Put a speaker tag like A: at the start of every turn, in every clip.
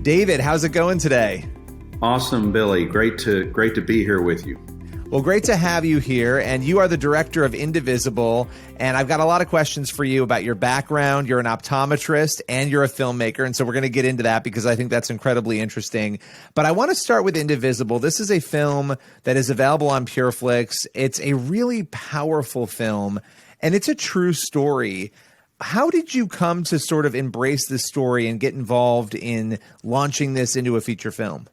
A: David, how's it going today?
B: Awesome, Billy. Great to be here with you.
A: Well, great to have you here, and you are the director of Indivisible, and I've got a lot of questions for you about your background. You're an optometrist, and you're a filmmaker, and so we're going to get into that because I think that's incredibly interesting. But I want to start with Indivisible. This is a film that is available on Pure Flix. It's a really powerful film, and it's a true story. How did you come to sort of embrace this story and get involved in launching this into a feature film?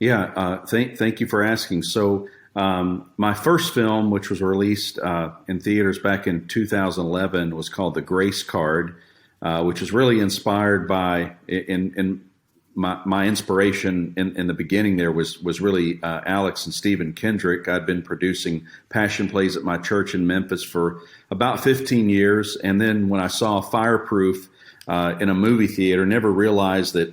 B: Yeah, thank you for asking. So my first film, which was released in theaters back in 2011, was called The Grace Card, which is really inspired by, in my inspiration in the beginning there was really Alex and Stephen Kendrick. I'd been producing passion plays at my church in Memphis for about 15 years. And then when I saw Fireproof in a movie theater, never realized that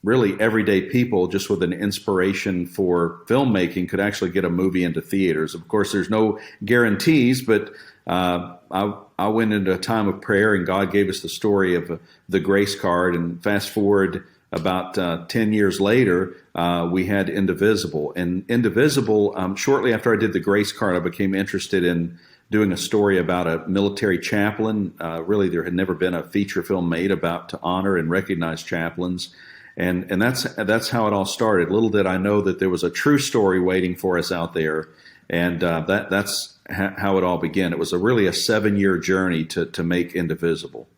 B: really everyday people just with an inspiration for filmmaking could actually get a movie into theaters. Of course, there's no guarantees, but I went into a time of prayer and God gave us the story of the Grace Card. And fast forward about 10 years later, we had Indivisible. And Indivisible, shortly after I did the Grace Card, I became interested in doing a story about a military chaplain. Really, there had never been a feature film made about to honor and recognize chaplains. And that's how it all started. Little did I know that there was a true story waiting for us out there, and that's how it all began. It was really a 7-year journey to make Indivisible.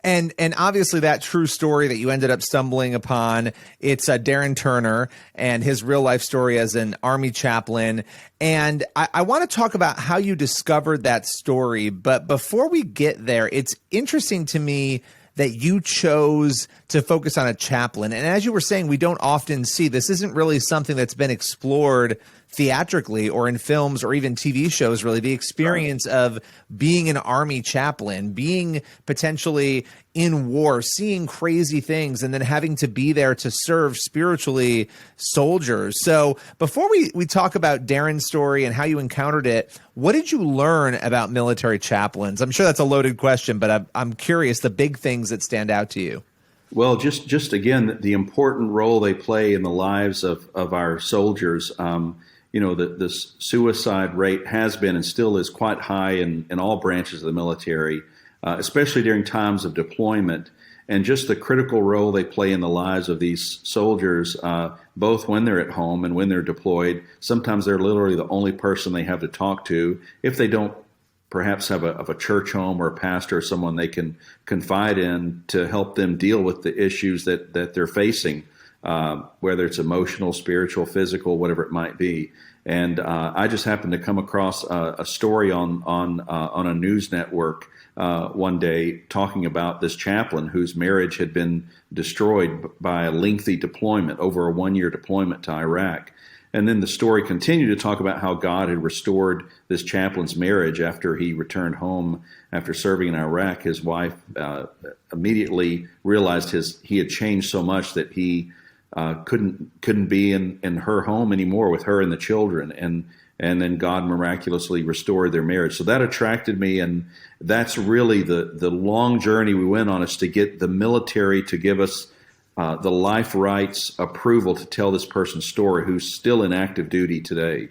A: And obviously that true story that you ended up stumbling upon, it's Darren Turner and his real life story as an Army chaplain. And I want to talk about how you discovered that story. But before we get there, it's interesting to me that you chose to focus on a chaplain. And as you were saying, we don't often see, this isn't really something that's been explored theatrically or in films or even TV shows, really, the experience of being an Army chaplain, being potentially in war, seeing crazy things, and then having to be there to serve spiritually soldiers. So before we talk about Darren's story and how you encountered it, what did you learn about military chaplains? I'm sure that's a loaded question, but I'm curious the big things that stand out to you.
B: Well, just again, the important role they play in the lives of our soldiers. The suicide rate has been and still is quite high in all branches of the military, especially during times of deployment, and just the critical role they play in the lives of these soldiers, both when they're at home and when they're deployed. Sometimes they're literally the only person they have to talk to if they don't perhaps have a church home or a pastor or someone they can confide in to help them deal with the issues that they're facing, whether it's emotional, spiritual, physical, whatever it might be. And I just happened to come across a story on a news network one day talking about this chaplain whose marriage had been destroyed by a lengthy deployment, over a 1-year deployment to Iraq. And then the story continued to talk about how God had restored this chaplain's marriage after he returned home after serving in Iraq. His wife immediately realized he had changed so much that he couldn't be in her home anymore with her and the children. And then God miraculously restored their marriage. So that attracted me, and that's really the long journey we went on, is to get the military to give us the life rights approval to tell this person's story who's still in active duty today.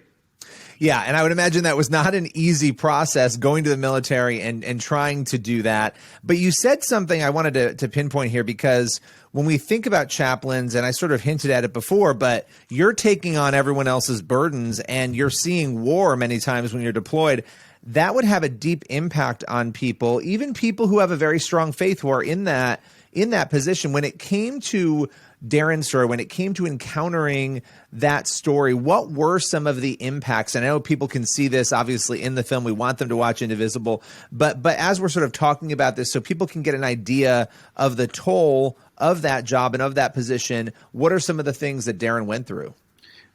A: Yeah, and I would imagine that was not an easy process, going to the military and trying to do that. But you said something I wanted to pinpoint here, because when we think about chaplains, and I sort of hinted at it before, but you're taking on everyone else's burdens and you're seeing war many times when you're deployed. That would have a deep impact on people, even people who have a very strong faith who are in that position. When it came to Darren's story, when it came to encountering that story, what were some of the impacts? And I know people can see this obviously in the film. We want them to watch Indivisible, but as we're sort of talking about this, so people can get an idea of the toll of that job and of that position, what are some of the things that Darren went through?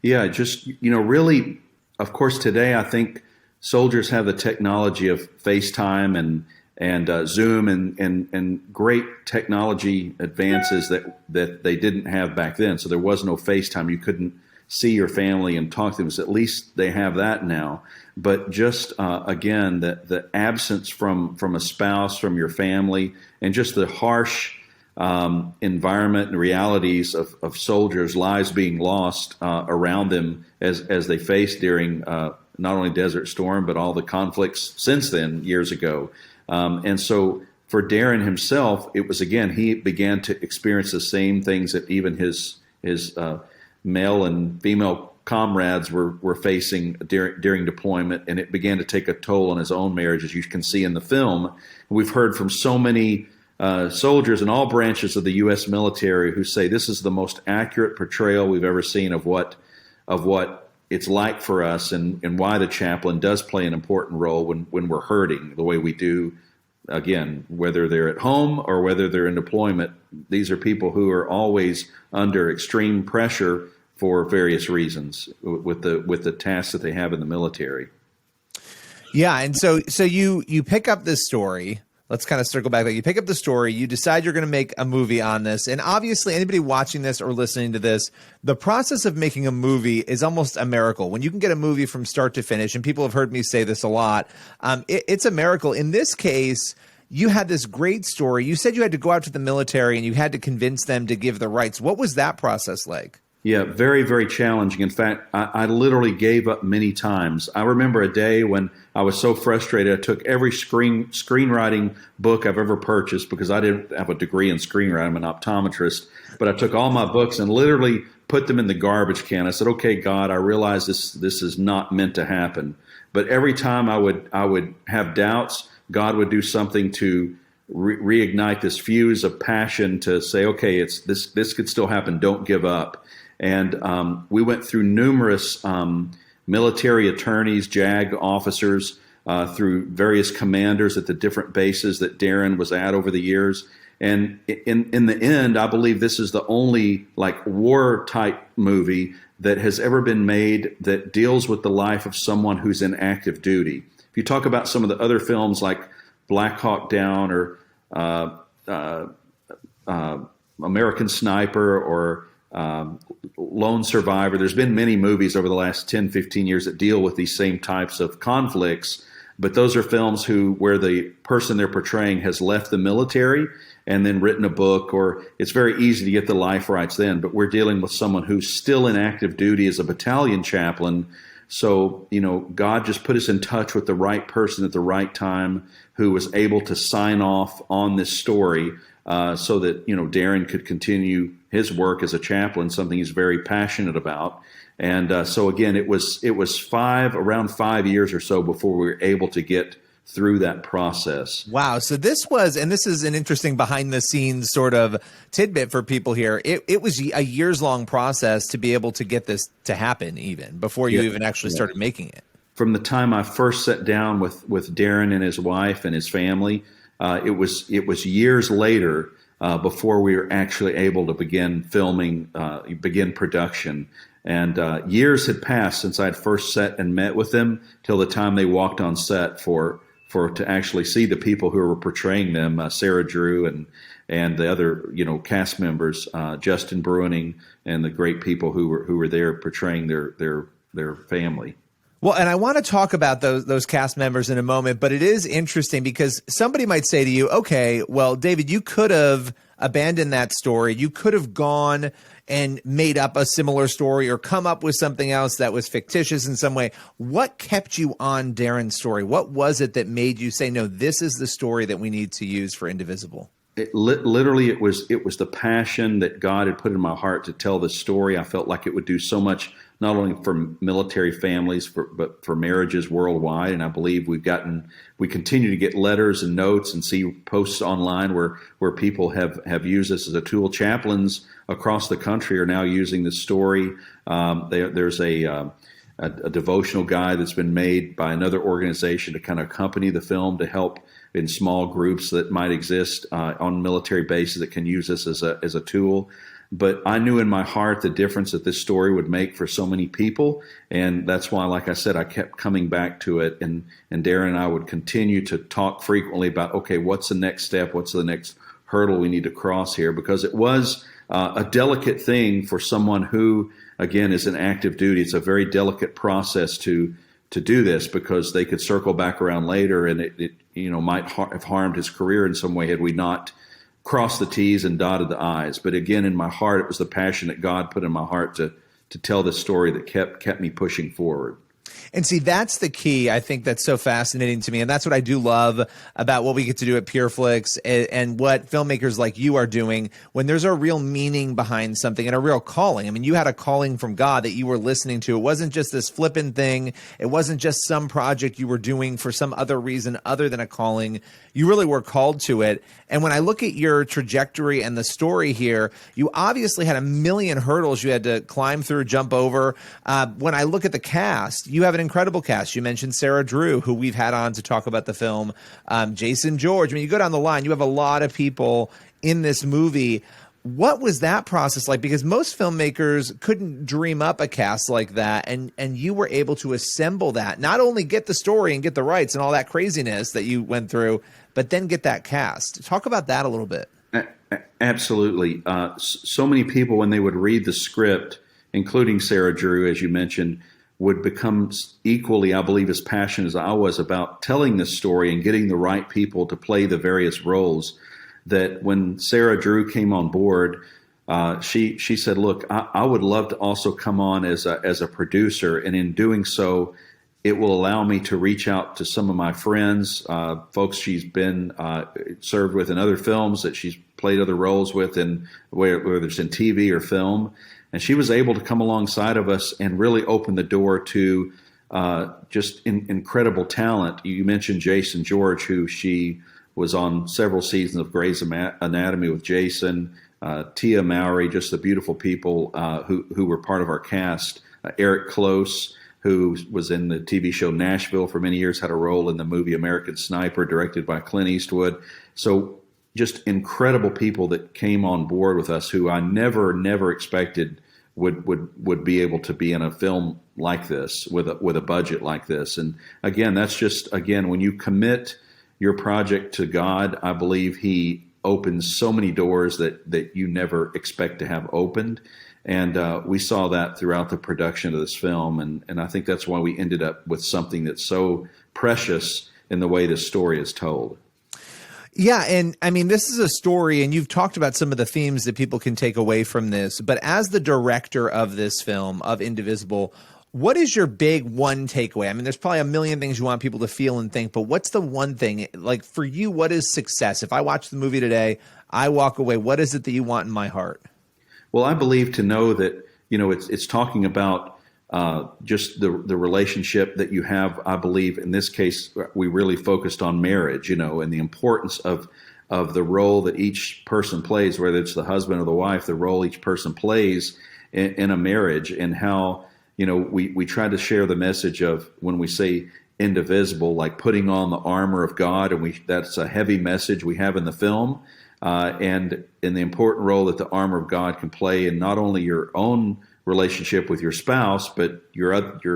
B: Yeah, just, really, of course, today I think soldiers have the technology of FaceTime and Zoom and great technology advances that they didn't have back then. So there was no FaceTime. You couldn't see your family and talk to them. So at least they have that now. But just again, the absence from a spouse, from your family, and just the harsh environment and realities of soldiers' lives being lost around them as they faced during not only Desert Storm, but all the conflicts since then, years ago. And so for Darren himself, it was, again, he began to experience the same things that even his male and female comrades were facing during deployment, and it began to take a toll on his own marriage, as you can see in the film. We've heard from so many soldiers in all branches of the U.S. military who say this is the most accurate portrayal we've ever seen of what it's like for us, and why the chaplain does play an important role when we're hurting the way we do. Again, whether they're at home or whether they're in deployment, these are people who are always under extreme pressure for various reasons with the tasks that they have in the military.
A: Yeah, and so you pick up this story. Let's kind of circle back. You pick up the story. You decide you're going to make a movie on this. And obviously, anybody watching this or listening to this, the process of making a movie is almost a miracle. When you can get a movie from start to finish, and people have heard me say this a lot, it's a miracle. In this case, you had this great story. You said you had to go out to the military and you had to convince them to give the rights. What was that process like?
B: Yeah, very, very challenging. In fact, I literally gave up many times. I remember a day when I was so frustrated, I took every screenwriting book I've ever purchased, because I didn't have a degree in screenwriting. I'm an optometrist. But I took all my books and literally put them in the garbage can. I said, okay, God, I realize this is not meant to happen. But every time I would have doubts, God would do something to reignite this fuse of passion to say, okay, this could still happen. Don't give up. And we went through numerous military attorneys, JAG officers, through various commanders at the different bases that Darren was at over the years. And in the end, I believe this is the only war type movie that has ever been made that deals with the life of someone who's in active duty. If you talk about some of the other films like Black Hawk Down or American Sniper or Lone Survivor, there's been many movies over the last 10, 15 years that deal with these same types of conflicts, but those are films where the person they're portraying has left the military and then written a book, or it's very easy to get the life rights then, but we're dealing with someone who's still in active duty as a battalion chaplain. So, God just put us in touch with the right person at the right time who was able to sign off on this story so that, Darren could continue his work as a chaplain, something he's very passionate about. And so, again, it was around 5 years or so before we were able to get through that process.
A: Wow. So this is an interesting behind the scenes sort of tidbit for people here. It was a years long process to be able to get this to happen, even before you even actually started making it.
B: From the time I first sat down with Darren and his wife and his family, it was years later before we were actually able to begin filming, begin production. And years had passed since I'd first sat and met with them till the time they walked on set to actually see the people who were portraying them, Sarah Drew and the other cast members, Justin Bruining, and the great people who were there portraying their family.
A: Well, and I want to talk about those cast members in a moment, but it is interesting because somebody might say to you, okay, well, David, you could have abandoned that story. You could have gone and made up a similar story or come up with something else that was fictitious in some way. What kept you on Darren's story? What was it that made you say, no, this is the story that we need to use for Indivisible?
B: Literally, it was the passion that God had put in my heart to tell this story. I felt like it would do so much, not only for military families, but for marriages worldwide. And I believe we continue to get letters and notes and see posts online where people have used this as a tool. Chaplains across the country are now using this story. There's a devotional guide that's been made by another organization to kind of accompany the film to help in small groups that might exist on military bases that can use this as a tool. But I knew in my heart the difference that this story would make for so many people. And that's why, like I said, I kept coming back to it. And Darren and I would continue to talk frequently about, okay, what's the next step? What's the next hurdle we need to cross here? Because it was a delicate thing for someone who, again, is in active duty. It's a very delicate process to do this, because they could circle back around later and it might have harmed his career in some way had we not crossed the T's and dotted the I's. But again, in my heart, it was the passion that God put in my heart to tell this story that kept me pushing forward.
A: And see, that's the key. I think that's so fascinating to me. And that's what I do love about what we get to do at Pure Flix and what filmmakers like you are doing when there's a real meaning behind something and a real calling. I mean, you had a calling from God that you were listening to. It wasn't just this flippant thing. It wasn't just some project you were doing for some other reason other than a calling. You really were called to it. And when I look at your trajectory and the story here, you obviously had a million hurdles you had to climb through, jump over. When I look at the cast, you have an incredible cast. You mentioned Sarah Drew, who we've had on to talk about the film. Jason George. I mean, you go down the line, you have a lot of people in this movie. What was that process like? Because most filmmakers couldn't dream up a cast like that, and you were able to assemble that, not only get the story and get the rights and all that craziness that you went through, but then get that cast. Talk about that a little bit.
B: Absolutely. So many people, when they would read the script, including Sarah Drew, as you mentioned, would become equally, I believe, as passionate as I was about telling this story and getting the right people to play the various roles. That when Sarah Drew came on board, she said, "Look, I would love to also come on as a producer, and in doing so, it will allow me to reach out to some of my friends, folks she's been served with in other films that she's played other roles with, in whether it's in TV or film." And she was able to come alongside of us and really open the door to just incredible talent. You mentioned Jason George, who she was on several seasons of Grey's Anatomy with Jason, Tia Mowry, just the beautiful people who were part of our cast. Eric Close, who was in the TV show Nashville for many years, had a role in the movie American Sniper, directed by Clint Eastwood. So just incredible people that came on board with us, who I never expected would be able to be in a film like this with a budget like this. And again, that's just, when you commit your project to God, I believe He opens so many doors that you never expect to have opened. And we saw that throughout the production of this film. And I think that's why we ended up with something that's so precious in the way this story is told.
A: Yeah, and I mean, this is a story, and you've talked about some of the themes that people can take away from this, but as the director of this film, of Indivisible, what is your big one takeaway? I mean, there's probably a million things you want people to feel and think, but what's the one thing, like for you, what is success? If I watch the movie today, I walk away, what is it that you want in my heart?
B: Well, I believe to know that, it's talking about just the relationship that you have. I believe in this case, we really focused on marriage, and the importance of the role that each person plays, whether it's the husband or the wife, the role each person plays in a marriage, and how, we try to share the message of, when we say indivisible, like putting on the armor of God, and that's a heavy message we have in the film, and in the important role that the armor of God can play in not only your own relationship with your spouse, but your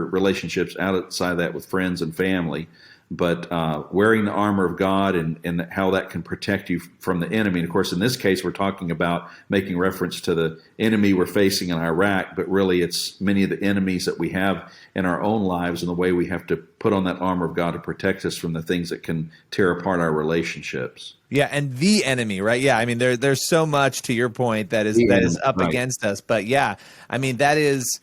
B: relationships outside that with friends and family. But wearing the armor of God and how that can protect you from the enemy. And of course, in this case, we're talking about making reference to the enemy we're facing in Iraq, but really it's many of the enemies that we have in our own lives, and the way we have to put on that armor of God to protect us from the things that can tear apart our relationships.
A: Yeah, and the enemy, right? Yeah, I mean, there's so much, to your point, that is up
B: right
A: against us. But yeah, I mean, that's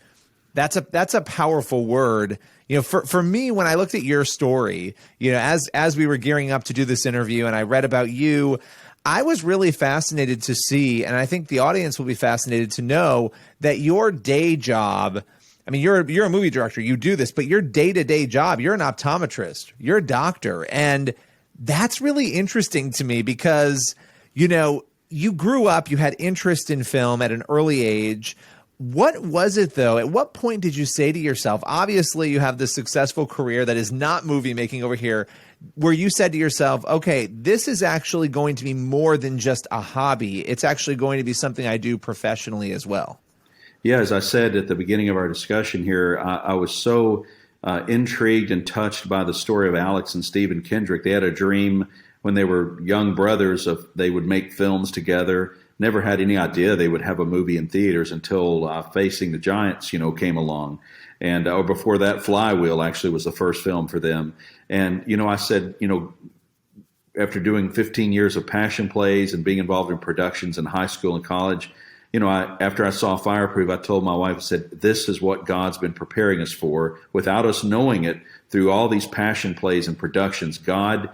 A: a powerful word. For me, when I looked at your story, as we were gearing up to do this interview and I read about you, I was really fascinated to see, and I think the audience will be fascinated to know, that your day job, I mean, you're a movie director, you do this, but your day-to-day job, you're an optometrist, you're a doctor. And that's really interesting to me because, you grew up, you had interest in film at an early age. What was it, though? At what point did you say to yourself, obviously you have this successful career that is not movie making over here, where you said to yourself, okay, this is actually going to be more than just a hobby. It's actually going to be something I do professionally as well.
B: Yeah, as I said at the beginning of our discussion here, I was so intrigued and touched by the story of Alex and Stephen Kendrick. They had a dream when they were young brothers of they would make films together. Never had any idea they would have a movie in theaters until Facing the Giants, came along. And or before that, Flywheel actually was the first film for them. And, I said, after doing 15 years of passion plays and being involved in productions in high school and college, after I saw Fireproof, I told my wife, I said, this is what God's been preparing us for without us knowing it. Through all these passion plays and productions, God,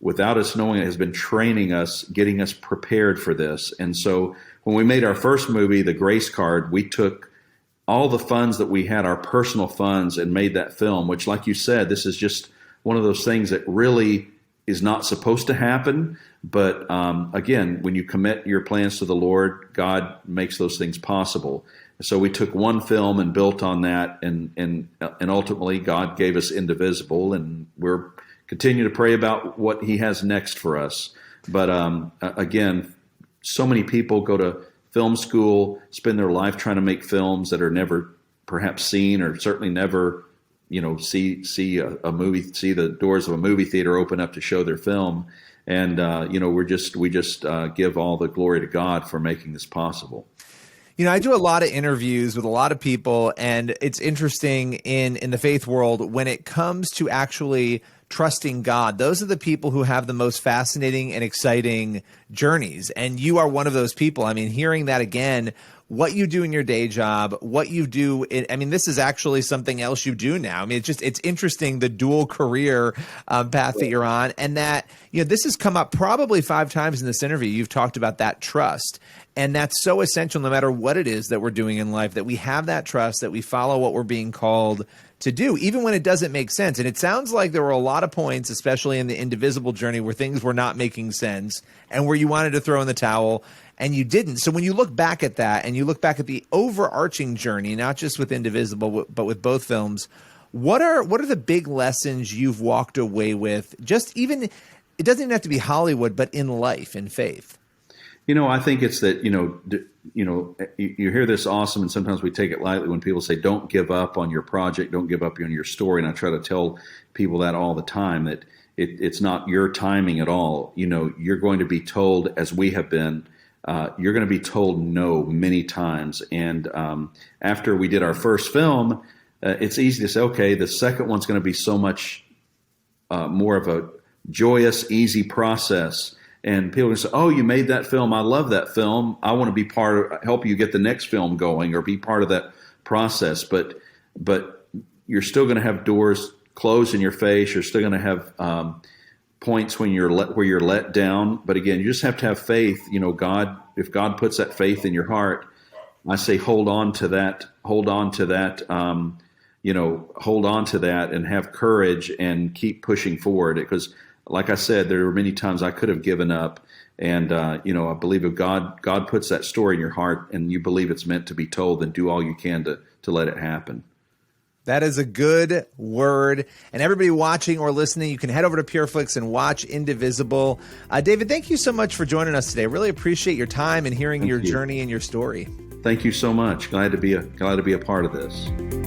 B: without us knowing it, has been training us, getting us prepared for this. And so when we made our first movie, The Grace Card, we took all the funds that we had, our personal funds, and made that film, which, like you said, this is just one of those things that really is not supposed to happen. But again, when you commit your plans to the Lord, God makes those things possible. So we took one film and built on that, and ultimately God gave us Indivisible, and we're continuing to pray about what He has next for us. But again, so many people go to film school, spend their life trying to make films that are never perhaps seen, or certainly never, see a movie, see the doors of a movie theater open up to show their film. And we just give all the glory to God for making this possible.
A: I do a lot of interviews with a lot of people, and it's interesting in the faith world when it comes to actually trusting God. Those are the people who have the most fascinating and exciting journeys. And you are one of those people. I mean, hearing that again, what you do in your day job, what you do. This is actually something else you do now. I mean, it's interesting, the dual career path that you're on, and that, this has come up probably 5 times in this interview. You've talked about that trust. And that's so essential no matter what it is that we're doing in life, that we have that trust, that we follow what we're being called to do, even when it doesn't make sense. And it sounds like there were a lot of points, especially in the Indivisible journey, where things were not making sense and where you wanted to throw in the towel and you didn't. So when you look back at that and you look back at the overarching journey, not just with Indivisible, but with both films, what are the big lessons you've walked away with? Just even, it doesn't even have to be Hollywood, but in life, in faith.
B: I think it's that, you hear this awesome, and sometimes we take it lightly when people say, don't give up on your project, don't give up on your story. And I try to tell people that all the time, that it's not your timing at all. You're going to be told, as we have been, you're going to be told no many times. And after we did our first film, it's easy to say, okay, the second one's going to be so much more of a joyous, easy process. And people can say, oh, you made that film. I love that film. I want to be help you get the next film going, or be part of that process. But you're still going to have doors closed in your face. You're still going to have points when where you're let down. But again, you just have to have faith. God, if God puts that faith in your heart, I say, hold on to that. Hold on to that. Hold on to that and have courage and keep pushing forward. Because, like I said, there were many times I could have given up, and I believe if God puts that story in your heart and you believe it's meant to be told, then do all you can to let it happen.
A: That is a good word. And everybody watching or listening, you can head over to Pure Flix and watch Indivisible. David, thank you so much for joining us today. Really appreciate your time and hearing your journey and your story.
B: Thank you so much. Glad to be a part of this.